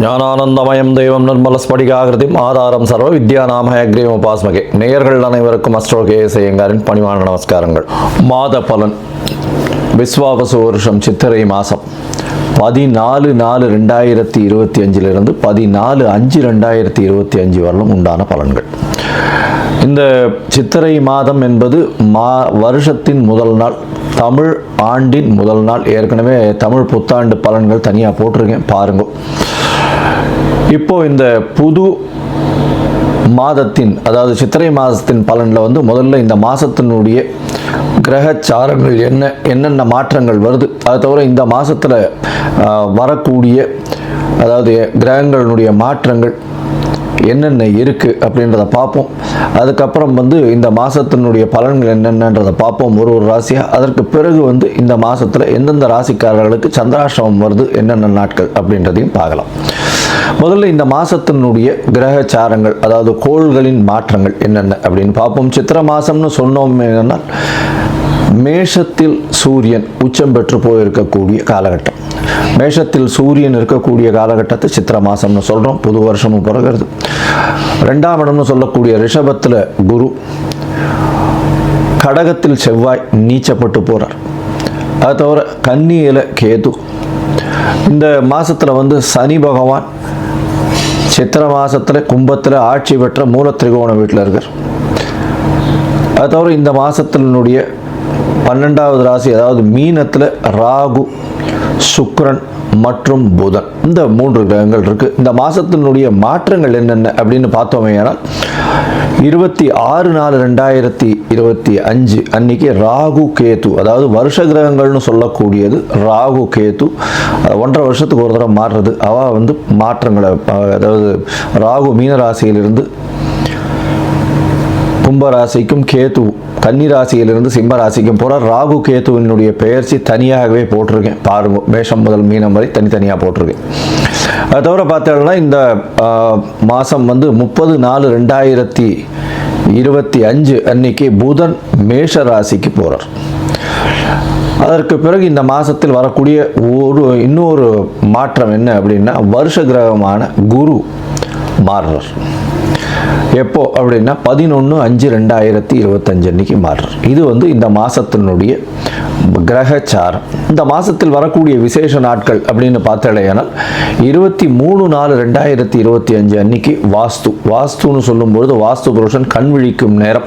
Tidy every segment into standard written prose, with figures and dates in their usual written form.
ஞானானந்தமயம் தெய்வம் நிர்மலஸ்படிகாகிருதிம் ஆதாரம் சர்வ வித்யாநாம ஹயக்ரீவம் உபாஸ்மகே. நேயர்கள் அனைவருக்கும் அஸ்ட்ரோ கேஎஸ் ஐயங்காரின் பணிவான நமஸ்காரங்கள். மாத பலன் விஸ்வாவசு வருஷம் சித்திரை மாதம் 14/4/2025 14/5/2025 வரலும் உண்டான பலன்கள். இந்த சித்திரை மாதம் என்பது வருஷத்தின் முதல் நாள், தமிழ் ஆண்டின் முதல் நாள். ஏற்கனவே தமிழ் புத்தாண்டு பலன்கள் தனியாக போட்டிருக்கேன், பாருங்க. இப்போ இந்த புது மாதத்தின், அதாவது சித்திரை மாதத்தின் பலனில் முதல்ல இந்த மாதத்தினுடைய கிரகச்சாரங்கள் என்னென்ன மாற்றங்கள் வருது, அது தவிர இந்த மாதத்தில் வரக்கூடிய, அதாவது கிரகங்களுடைய மாற்றங்கள் என்னென்ன இருக்குது அப்படின்றத பார்ப்போம். அதுக்கப்புறம் இந்த மாதத்தினுடைய பலன்கள் என்னென்னன்றதை பார்ப்போம், ஒரு ராசியாக. அதற்கு பிறகு இந்த மாதத்தில் எந்தெந்த ராசிக்காரர்களுக்கு சந்திராஷ்டமம் வருது, என்னென்ன நாட்கள் அப்படின்றதையும் பார்க்கலாம். முதல்ல இந்த மாதத்தினுடைய கிரகச்சாரங்கள், அதாவது கோள்களின் மாற்றங்கள் என்னென்ன அப்படின்னு பார்ப்போம். சித்திரை மாதம்னு சொன்னோம் என்னன்னா, மேஷத்தில் சூரியன் உச்சம் பெற்று போயிருக்கக்கூடிய காலகட்டம். மேஷத்தில் சூரியன் இருக்கக்கூடிய காலகட்டத்தை சித்திரை மாதம்னு சொல்கிறோம். புது வருஷமும் பிறகுறது. 2ஆம் இடம்னு சொல்லக்கூடிய ரிஷபத்தில் குரு, கடகத்தில் செவ்வாய் நீச்சப்பட்டு போகிறார். அது தவிர கன்னியில் கேது. இந்த மாதத்தில் சனி பகவான் சித்திரை மாதத்தில் கும்பத்தில் ஆட்சி பெற்ற மூல திரிகோண வீட்டில் இருக்கார். அது தவிர இந்த மாதத்தினுடைய 12வது ராசி, அதாவது மீனத்தில் ராகு, சுக்கிரன் மற்றும் புதன், இந்த 3 கிரகங்கள் இருக்கு. இந்த மாதத்தினுடைய மாற்றங்கள் என்னென்ன அப்படின்னு பார்த்தோமே, ஆனால் 26/4/2025 அன்னைக்கு ராகு கேது, அதாவது வருஷ கிரகங்கள்னு சொல்லக்கூடியது ராகு கேது 1.5 வருஷத்துக்கு ஒரு தடவை மாறுறது. மாற்றங்களை, அதாவது ராகு மீன ராசியிலிருந்து கும்பராசிக்கும், கேது கன்னி ராசியிலிருந்து சிம்ம ராசிக்கும் போகிற ராகு கேதுவினுடைய பெயர்ச்சி தனியாகவே போட்டிருக்கேன், பாருங்க. மேஷம் முதல் மீனம் வரை தனித்தனியாக போட்டிருக்கேன். அது தவிர பார்த்தோம்னா இந்த மாதம் 30/4/2025 அன்னைக்கு புதன் மேஷ ராசிக்கு போகிறார். அதற்கு பிறகு இந்த மாதத்தில் வரக்கூடிய இன்னொரு மாற்றம் என்ன அப்படின்னா, வருஷ கிரகமான குரு மாறுறார். எப்போ அப்படின்னா 11/5/2025 அன்னைக்கு மாறுறார். இது இந்த மாதத்தினுடைய கிரகச்சாரம். இந்த மாதத்தில் வரக்கூடிய விசேஷ நாட்கள் அப்படின்னு பார்த்தாலேயானால் 23/4/2025 அன்னைக்கு வாஸ்துன்னு சொல்லும்பொழுது வாஸ்து புருஷன் கண் விழிக்கும் நேரம்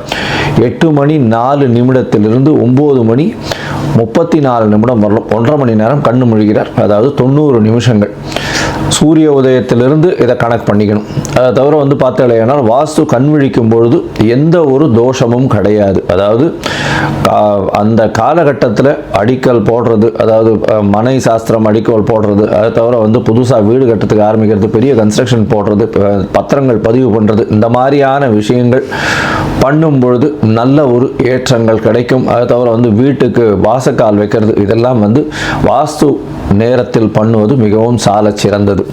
8:04 9:34 வரலும் 1.5 மணி நேரம் கண்ணு முழுகிறார். அதாவது 90 நிமிஷங்கள் சூரிய உதயத்திலிருந்து இதை கணக்கு பண்ணிக்கணும். அதை தவிர பார்த்தாலேயானால் வாஸ்து கண் விழிக்கும் பொழுது எந்த ஒரு தோஷமும் கிடையாது. அதாவது அந்த காலகட்டத்தில் அடிக்கல் போடுறது, அதாவது மனை சாஸ்திரம் அடிக்கல் போடுறது, அதை தவிர புதுசாக வீடு கட்டுறதுக்கு ஆரம்பிக்கிறது, பெரிய கன்ஸ்ட்ரக்ஷன் போடுறது, பத்திரங்கள் பதிவு பண்ணுறது, இந்த மாதிரியான விஷயங்கள் பண்ணும் பொழுது நல்ல ஒரு ஏற்றங்கள் கிடைக்கும். அதை தவிர வீட்டுக்கு வாசக்கால் வைக்கிறது, இதெல்லாம் வாஸ்து நேரத்தில் பண்ணுவது மிகவும் சால சிறந்தது.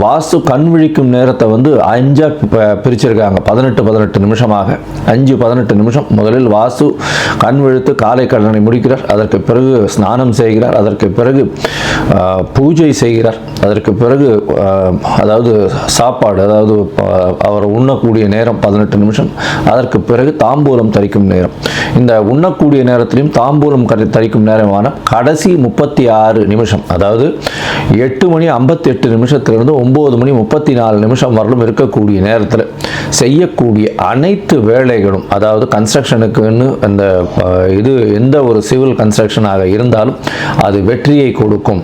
வாஸ்து கண் விழிக்கும் நேரத்தை 5 பிரிச்சிருக்காங்க, 18 நிமிஷமாக. 5-18 நிமிஷம். முதலில் வாஸ்து கண் விழித்து காலை கடனை முடிக்கிறார். அதற்கு பிறகு ஸ்நானம் செய்கிறார். அதற்கு பிறகு பூஜை செய்கிறார். அதற்கு பிறகு அதாவது சாப்பாடு, அதாவது அவர் உண்ணக்கூடிய நேரம் 18 நிமிஷம். அதற்கு பிறகு தாம்பூலம் தரிக்கும் நேரம். இந்த உண்ணக்கூடிய நேரத்திலையும் தாம்பூலம் தரிக்கும் நேரமான கடைசி 36 நிமிஷம், அதாவது 8:58 9:34 வரலும் இருக்கக்கூடிய நேரத்தில் செய்யக்கூடிய அனைத்து வேலைகளும், அதாவது கன்ஸ்ட்ரக்ஷனுக்குன்னு அந்த இது எந்த ஒரு சிவில் கன்ஸ்ட்ரக்ஷனாக இருந்தாலும் அது வெற்றியை கொடுக்கும்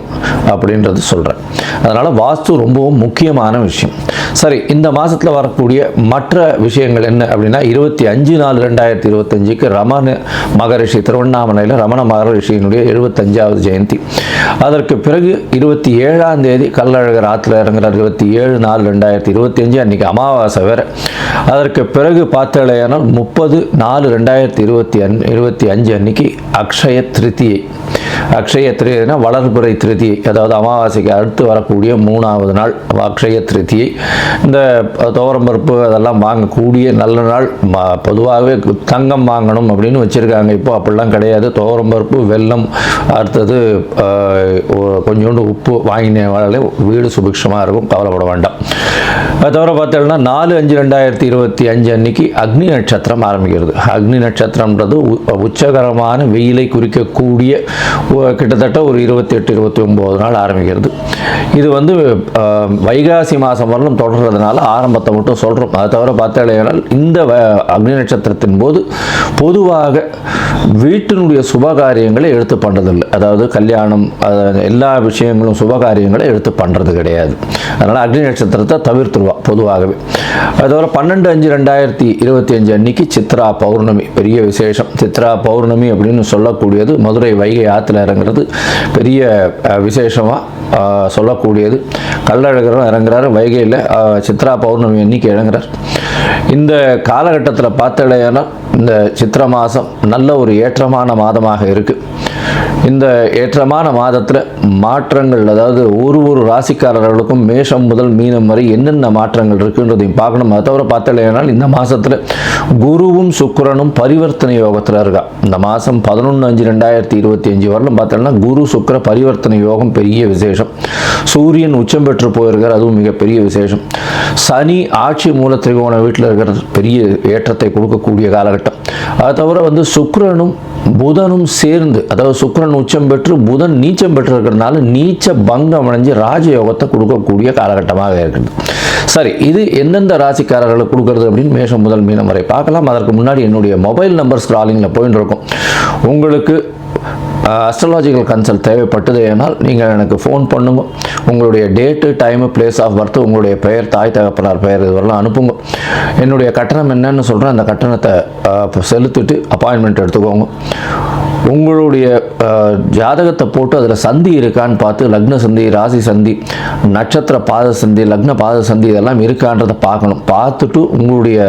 அப்படின்றது சொல்கிறேன். அதனால் வாஸ்து ரொம்பவும் முக்கியமான விஷயம். சரி, இந்த மாதத்தில் வரக்கூடிய மற்ற விஷயங்கள் என்ன அப்படின்னா, 25/4/2025 ரமண மகரிஷி, திருவண்ணாமலையில் ரமண மகரிஷியினுடைய 75வது ஜெயந்தி. அதற்கு பிறகு 27ஆம் தேதி கள்ளழகர் ஆற்றுல இறங்குறார். 27/4/2025 அன்னைக்கு அமாவாசை வேறு. அதற்கு பிறகு பார்த்தாலேயானால் 30/4/2025 அன்னைக்கு அக்ஷய திருத்தியை. அக்ஷய திருதினா வளர்பிறை திருதியை, அதாவது அமாவாசைக்கு அடுத்து வரக்கூடிய 3வது நாள் அக்ஷய திருதியை. இந்த துவரம்பருப்பு அதெல்லாம் வாங்கக்கூடிய நல்ல நாள். பொதுவாகவே தங்கம் வாங்கணும் அப்படின்னு வச்சுருக்காங்க, இப்போ அப்படிலாம் கிடையாது. துவரம்பருப்பு, வெல்லம், அடுத்தது கொஞ்சோண்டு உப்பு வாங்கினாலே வீடு சுபிக்ஷமாக இருக்கும், கவலைப்பட வேண்டாம். அது தவிர பார்த்தோம்னா 4/5/2025 அன்னைக்கு அக்னி நட்சத்திரம் ஆரம்பிக்கிறது. அக்னி நட்சத்திரம்ன்றது உச்சகரமான வெயிலை குறிக்கக்கூடிய கிட்டத்தட்ட ஒரு 28-29 நாள் ஆரம்பிக்கிறது. இது வந்து வைகாசி மாதம் வரலும் தொடர்றதுனால ஆரம்பத்தை மட்டும் சொல்கிறோம். அதை தவிர பார்த்தாலேனால் இந்த அக்னி நட்சத்திரத்தின் போது பொதுவாக வீட்டினுடைய சுபகாரியங்களை எடுத்து பண்ணுறதில்லை. அதாவது கல்யாணம், எல்லா விஷயங்களும் சுபகாரியங்களை எடுத்து பண்ணுறது கிடையாது. அதனால் அக்னி நட்சத்திரத்தை தவிர்த்துருவா பொதுவாகவே. அது தவிர 12/5/2025 அன்னைக்கு சித்ரா பௌர்ணமி, பெரிய விசேஷம். சித்ரா பௌர்ணமி அப்படின்னு சொல்லக்கூடியது மதுரை வைகை ஆற்றுல இறங்குறது பெரிய விசேஷமாக சொல்லக்கூடியது. கள்ளழகரும் இறங்குறாரு வைகையில், சித்ரா பௌர்ணமி அன்னைக்கு இறங்குறார். இந்த காலகட்டத்தில் பார்த்தலையானா இந்த சித்திரை மாதம் நல்ல ஒரு ஏற்றமான மாதமாக இருக்குது. இந்த ஏற்றமான மாதத்தில் மாற்றங்கள், அதாவது ஒரு ராசிக்காரர்களுக்கும் மேஷம் முதல் மீனம் வரை என்னென்ன மாற்றங்கள் இருக்குன்றதையும் பார்க்கணும். அதை தவிர பார்த்தலையானால் இந்த மாதத்தில் குருவும் சுக்கிரனும் பரிவர்த்தனை யோகத்தில் இருக்கா. இந்த மாதம் 11/5/2025 வரலும் பார்த்தோம்னா குரு சுக்கிர பரிவர்த்தனை யோகம் பெரிய விசேஷம். சூரியன் உச்சம் பெற்று போயிருக்கார், அதுவும் மிகப்பெரிய விசேஷம். சனி ஆட்சி மூல திரிகோண வீட்டில் இருக்கிறது பெரிய ஏற்றத்தை கொடுக்கக்கூடிய காலகட்டம். அது தவிர வந்து சுக்கிரனும் புதனும் சேர்ந்து, அதாவது சுக்கிரன் உச்சம் பெற்று புதன் நீச்சம் பெற்று இருக்கிறதுனால நீச்ச பங்கம் அடைஞ்சு ராஜயோகத்தை கொடுக்கக்கூடிய காலகட்டமாக இருக்குது. சரி, இது எந்தெந்த ராசிக்காரர்களுக்கு கொடுக்கறது அப்படின்னு மேஷம் முதல் மீனம் வரை பார்க்கலாம். அதற்கு முன்னாடி என்னுடைய மொபைல் நம்பர் ஸ்க்ராலிங்கில் போயின்னு இருக்கும். உங்களுக்கு அஸ்ட்ராலாஜிக்கல் கன்சல்ட் தேவைப்பட்டது ஏனால் நீங்கள் எனக்கு ஃபோன் பண்ணுங்க. உங்களுடைய date, time, place of birth, உங்களுடைய பெயர், தாய் தகப்பனார் பெயர், இதுவரெல்லாம் அனுப்புங்க. என்னுடைய கட்டணம் என்னன்னு சொல்கிறேன், அந்த கட்டணத்தை செலுத்திட்டு அப்பாயின்மெண்ட் எடுத்துக்கோங்க. உங்களுடைய ஜாதகத்தை போட்டு அதில் சந்தி இருக்கான்னு பார்த்து, லக்ன சந்தி, ராசி சந்தி, நட்சத்திர பாத சந்தி, லக்ன பாத சந்தி இதெல்லாம் இருக்கான்றதை பார்க்கணும். பார்த்துட்டு உங்களுடைய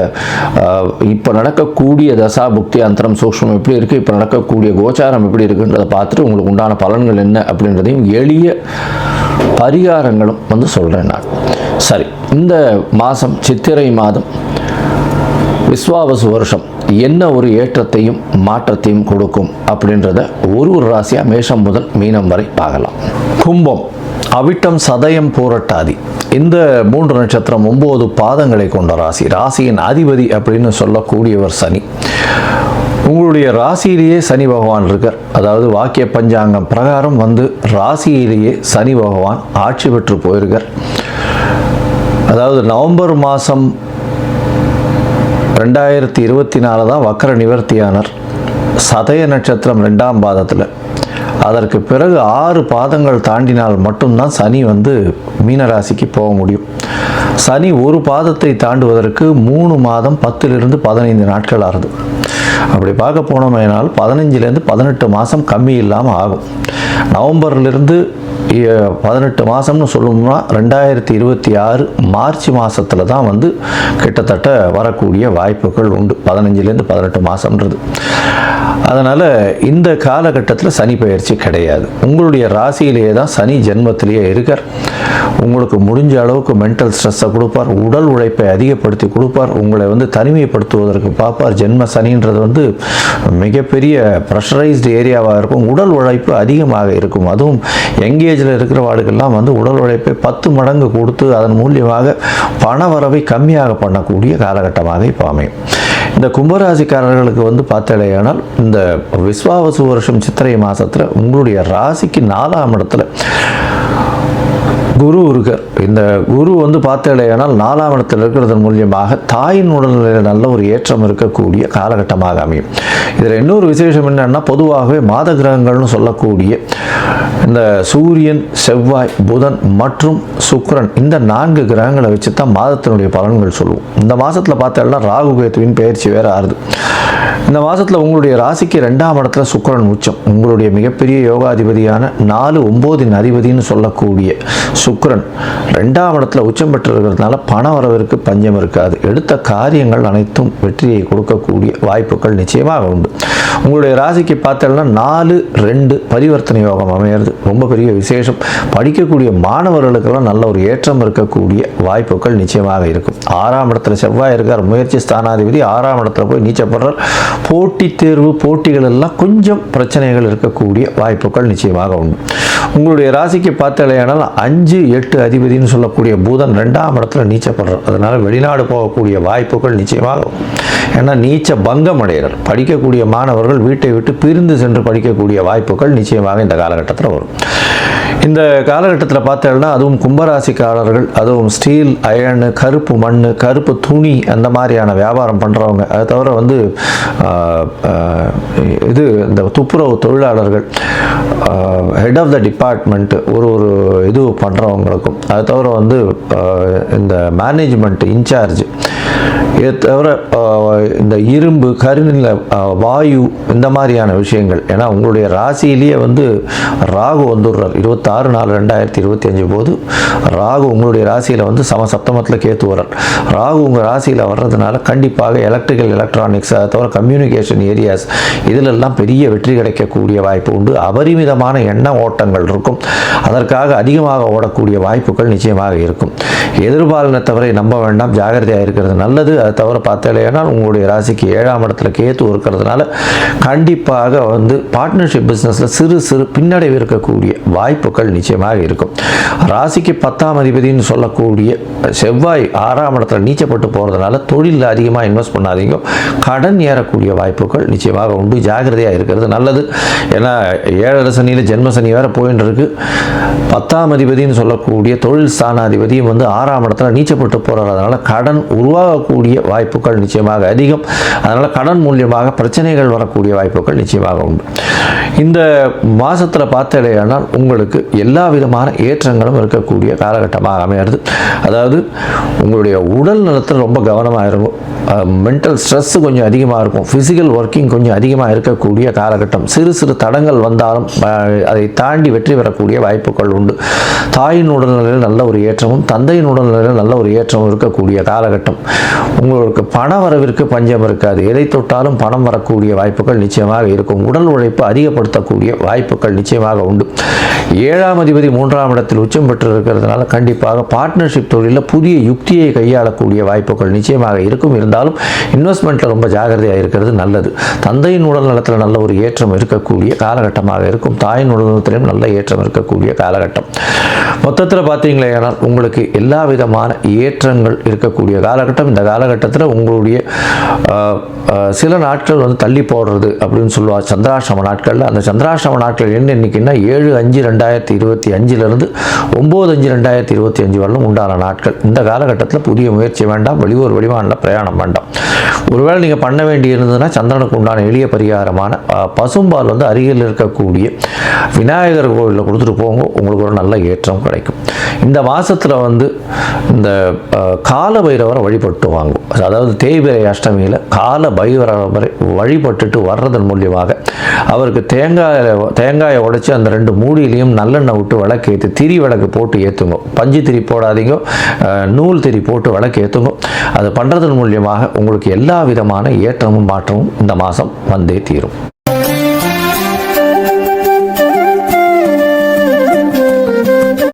இப்போ நடக்கக்கூடிய தசா புக்தி அந்தரம் சூக்ஷ்மம் எப்படி இருக்குது, இப்போ நடக்கக்கூடிய கோச்சாரம் எப்படி இருக்குன்றதை பார்த்துட்டு உங்களுக்கு உண்டான பலன்கள் என்ன அப்படின்றதையும் எளிய பரிகாரங்களும் வந்து சொல்கிறேன் நான். சரி, இந்த மாதம் சித்திரை மாதம் விஸ்வாவசு வருஷம் என்ன ஒரு ஏற்றத்தையும் மாற்றத்தையும் கொடுக்கும் அப்படின்றத ஒரு ராசியாக மேஷம் முதல் மீனம் வரை பார்க்கலாம். கும்பம், அவிட்டம், சதயம், பூரட்டாதி, இந்த 3 நட்சத்திரம் 9 பாதங்களை கொண்ட ராசி. ராசியின் அதிபதி அப்படின்னு சொல்லக்கூடியவர் சனி. உங்களுடைய ராசியிலேயே சனி பகவான் இருக்கார். அதாவது வாக்கிய பஞ்சாங்கம் பிரகாரம் வந்து ராசியிலேயே சனி பகவான் ஆட்சி பெற்று போயிருக்கார். அதாவது நவம்பர் மாதம் 2024 தான் வக்கர நிவர்த்தியானார். சதய நட்சத்திரம் 2ஆம் பாதத்தில். அதற்கு பிறகு 6 பாதங்கள் தாண்டினால் மட்டும்தான் சனி வந்து மீனராசிக்கு போக முடியும். சனி ஒரு பாதத்தை தாண்டுவதற்கு 3 மாதம் 10லிருந்து 15 நாட்கள் ஆகுது. அப்படி பார்க்க போனோம்னால் 15லேருந்து 18 மாதம் கம்மி இல்லாமல் ஆகும். நவம்பர்லேருந்து 18 மாதம்னு சொல்லணும்னா 2026 மார்ச் மாதத்தில் தான் வந்து கிட்டத்தட்ட வரக்கூடிய வாய்ப்புகள் உண்டு. 15லேருந்து 18 மாதம்ன்றது. அதனால் இந்த காலகட்டத்தில் சனி பயிற்சி கிடையாது. உங்களுடைய ராசியிலேயே தான் சனி ஜென்மத்திலேயே இருக்கார். உங்களுக்கு முடிஞ்ச அளவுக்கு மென்டல் ஸ்ட்ரெஸ்ஸை கொடுப்பார், உடல் உழைப்பை அதிகப்படுத்தி கொடுப்பார், உங்களை வந்து தனிமைப்படுத்துவதற்கு பார்ப்பார். ஜென்ம சனின்றது வந்து மிகப்பெரிய ப்ரெஷரைஸ்டு ஏரியாவாக இருக்கும். உடல் உழைப்பு அதிகமாக இருக்கும். அதுவும் எங்கேஜில் இருக்கிற வாடுகள்லாம் வந்து உடல் உழைப்பை 10 மடங்கு கொடுத்து அதன் மூலியமாக பண வரவை கம்மியாக பண்ணக்கூடிய காலகட்டமாக இப்போ அமையும். இந்த கும்பராசிக்காரர்களுக்கு வந்து பார்த்தடையானால் இந்த விஸ்வாவசு வருஷம் சித்திரை மாதத்தில் உங்களுடைய ராசிக்கு 4ஆம் இடத்துல குரு இருக்கார். இந்த குரு வந்து பார்த்தடையானால் 4ஆம் இடத்தில் இருக்கிறதன் மூலியமாக தாயின் உடல்நிலையில் நல்ல ஒரு ஏற்றம் இருக்கக்கூடிய காலகட்டமாக அமையும். இதில் இன்னொரு விசேஷம் என்னன்னா, பொதுவாகவே மாத கிரகங்கள்னு சொல்லக்கூடிய இந்த சூரியன், செவ்வாய், புதன் மற்றும் சுக்கிரன், இந்த 4 கிரகங்களை வச்சு தான் மாதத்தினுடைய பலன்கள் சொல்லுவோம். இந்த மாதத்தில் பார்த்தோம்னா ராகு கேத்துவின் பயிற்சி வேறு ஆறுது. இந்த மாதத்தில் உங்களுடைய ராசிக்கு 2ஆம் இடத்துல சுக்கிரன் உச்சம். உங்களுடைய மிகப்பெரிய யோகாதிபதியான 4-9 அதிபதினு சொல்லக்கூடிய சுக்கிரன் 2ஆம் இடத்துல உச்சம் பெற்று இருக்கிறதுனால பண வரவிற்கு பஞ்சம் இருக்காது. எடுத்த காரியங்கள் அனைத்தும் வெற்றியை கொடுக்கக்கூடிய வாய்ப்புகள் நிச்சயமாக உண்டு. உங்களுடைய ராசிக்கு பார்த்தோம்னா 4-2 பரிவர்த்தனை யோகம் அமையிறது ரொம்ப பெரிய விசேஷம். படிக்கக்கூடிய மாணவர்களுக்கெல்லாம் நல்ல ஒரு ஏற்றம் இருக்கக்கூடிய வாய்ப்புகள் நிச்சயமாக இருக்கும். 6ஆம் இடத்துல செவ்வாய் இருக்கார், முயற்சி ஸ்தானாதிபதி 6ஆம் இடத்துல போய் நீச்சப்படுறார். போட்டித் தேர்வு போட்டிகள் எல்லாம் கொஞ்சம் பிரச்சனைகள் இருக்கக்கூடிய வாய்ப்புகள் நிச்சயமாக உண்டு. உங்களுடைய ராசிக்கு பார்த்தலையானால் 5-8 அதிபதினு சொல்லக்கூடிய புதன் 2ஆம் இடத்துல நீச்சப்படுறார். அதனால வெளிநாடு போகக்கூடிய வாய்ப்புகள் நிச்சயமாக உண்டு. ஏன்னா நீச்ச பங்கம் அடைகிறார். படிக்கக்கூடிய மாணவர்கள் வீட்டை விட்டு பிரிந்து சென்று படிக்கக்கூடிய வாய்ப்புகள் நிச்சயமாக இந்த காலகட்டத்தில் வரும். இந்த காலகட்டத்தில் பார்த்தோம்னா அதுவும் கும்பராசிக்காரர்கள், அதுவும் ஸ்டீல், அயர்னு, கருப்பு மண், கருப்பு துணி அந்த மாதிரியான வியாபாரம் பண்ணுறவங்க, அதை தவிர வந்து இந்த துப்புரவு தொழிலாளர்கள், ஹெட் ஆஃப் த டிபார்ட்மெண்ட் ஒரு இது பண்ணுறவங்களுக்கும், அதை தவிர வந்து இந்த மேனேஜ்மெண்ட் இன்சார்ஜ், இதை தவிர இந்த இரும்பு, கருநில வாயு இந்த மாதிரியான விஷயங்கள். ஏன்னா உங்களுடைய ராசியிலேயே வந்து ராகு வந்துடுறார் 26/4/2025 போது. ராகு உங்களுடைய ராசியில் வந்து சப்தமத்தில் கேத்து வர்றார். ராகு உங்கள் ராசியில் வர்றதுனால கண்டிப்பாக எலக்ட்ரிக்கல், எலக்ட்ரானிக்ஸ், அதை தவிர கம்யூனிகேஷன் ஏரியாஸ் இதிலெல்லாம் பெரிய வெற்றி கிடைக்கக்கூடிய வாய்ப்பு உண்டு. அபரிமிதமான எண்ண ஓட்டங்கள் இருக்கும். அதற்காக அதிகமாக ஓடக்கூடிய வாய்ப்புகள் நிச்சயமாக இருக்கும். எதிர்பாலினத்தவரை நம்ப வேண்டாம், ஜாகிரதையாக இருக்கிறது நல்லது. அதை தவிர பார்த்தலையானா உங்களுடைய ராசிக்கு 7ஆம் இடத்துல கேத்து இருக்கிறதுனால கண்டிப்பாக வந்து பார்ட்னர்ஷிப் பிஸ்னஸில் சிறு பின்னடைவு இருக்கக்கூடிய வாய்ப்புகள் நிச்சயமாக இருக்கும். ராசிக்கு 10ஆம் அதிபதினு சொல்லக்கூடிய செவ்வாய் 6ஆம் இடத்துல நீச்சப்பட்டு போகிறதுனால தொழிலில் அதிகமாக இன்வெஸ்ட் பண்ணாதீங்க. கடன் ஏறக்கூடிய வாய்ப்புகள் நிச்சயமாக உண்டு. ஜாகிரதையாக இருக்கிறது நல்லது. ஏன்னா 7 சனியில் ஜென்ம சனி வேறு போயின்னு இருக்கு. 10ஆம் அதிபதினு சொல்லக்கூடிய தொழில் ஸ்தானாதிபதியும் வந்து 6ஆம் இடத்துல நீச்சப்பட்டு போகிறதுனால கடன் உருவாகக்கூடிய வாய்ப்புகள் நிச்சயமாக அதிகம். அதனால் கடன் மூலியமாக பிரச்சனைகள் வரக்கூடிய வாய்ப்புகள் நிச்சயமாக உண்டு. இந்த மாதத்தில் பார்த்தலையானால் உங்களுக்கு எல்லா விதமான ஏற்றங்களும் இருக்கக்கூடிய காலகட்டமாக அமையிறது. அதாவது உங்களுடைய உடல் நலத்தில் ரொம்ப கவனமாக இருக்கும். மென்டல் ஸ்ட்ரெஸ் கொஞ்சம் அதிகமாக இருக்கும். ஃபிசிக்கல் ஒர்க்கிங் கொஞ்சம் அதிகமாக இருக்கக்கூடிய காலகட்டம். சிறு தடங்கள் வந்தாலும் அதை தாண்டி வெற்றி பெறக்கூடிய வாய்ப்புகள் உண்டு. தாயின் உடல்நிலையில் நல்ல ஒரு ஏற்றமும் தந்தையின் உடல்நிலையில் நல்ல ஒரு ஏற்றமும் இருக்கக்கூடிய காலகட்டம். உங்களுக்கு பண வரவிற்கு பஞ்சம் இருக்காது. எதை தொட்டாலும் பணம் வரக்கூடிய வாய்ப்புகள் நிச்சயமாக இருக்கும். உடல் உழைப்பு அதிகப்படுத்தக்கூடிய வாய்ப்புகள் நிச்சயமாக உண்டு. 7ஆம் அதிபதி 3ஆம் இடத்தில் உச்சம் பெற்று இருக்கிறதுனால கண்டிப்பாக பார்ட்னர்ஷிப் தொழிலில் புதிய யுக்தியை கையாளக்கூடிய வாய்ப்புகள் நிச்சயமாக இருக்கும். இருந்தாலும் இன்வெஸ்ட்மெண்ட்டில் ரொம்ப ஜாகிரதையாக இருக்கிறது நல்லது. தந்தையின் உடல் நலத்தில் நல்ல ஒரு ஏற்றம் இருக்கக்கூடிய காலகட்டமாக இருக்கும். தாயின் உடல் நலத்திலும் நல்ல ஏற்றம் இருக்கக்கூடிய காலகட்டம். மொத்தத்தில் பார்த்தீங்களேனால் உங்களுக்கு எல்லா விதமான ஏற்றங்கள் இருக்கக்கூடிய காலகட்டம். இந்த காலகட்டத்தில் உங்களுடைய சில நாட்கள் வந்து தள்ளி போடுறது அப்படின்னு சொல்லுவாங்க சந்திராசிரம நாட்களில். அந்த சந்திராசிரம நாட்கள் என்ன இன்னைக்குன்னா 7/5/2025 9/5/2025 வரலும் உண்டான நாட்கள். இந்த காலகட்டத்தில் புதிய முயற்சி வேண்டாம். வெளியூர் வெளிமாநில பிரயாணம் வேண்டாம். ஒருவேளை நீங்கள் பண்ண வேண்டி இருந்ததுன்னா சந்திரனுக்கு உண்டான எளிய பரிகாரமான பசும்பால் வந்து அருகில் இருக்கக்கூடிய விநாயகர் கோவிலில் கொடுத்துட்டு போங்க. உங்களுக்கு ஒரு நல்ல ஏற்றம் கிடைக்கும். இந்த மாதத்தில் வந்து இந்த கால பைரவரை வழிபட்டு வாங்கும். அதாவது தேய்பிறை அஷ்டமியில் கால பைரவரை வழிபட்டுட்டு வர்றதன் மூலியமாக அவருக்கு தேங்காயை உடைச்சி அந்த 2 மூடியிலையும் நல்லெண்ணெய் விட்டு விளக்கு திரி விளக்கு போட்டு ஏற்றுங்க. பஞ்சு திரி போடாதீங்க, நூல் திரி போட்டு விளக்கு ஏற்றுங்க. அது பண்ணுறதன் மூலியமாக உங்களுக்கு எல்லா விதமான ஏற்றமும் மாற்றமும் இந்த மாதம் வந்தே தீரும்.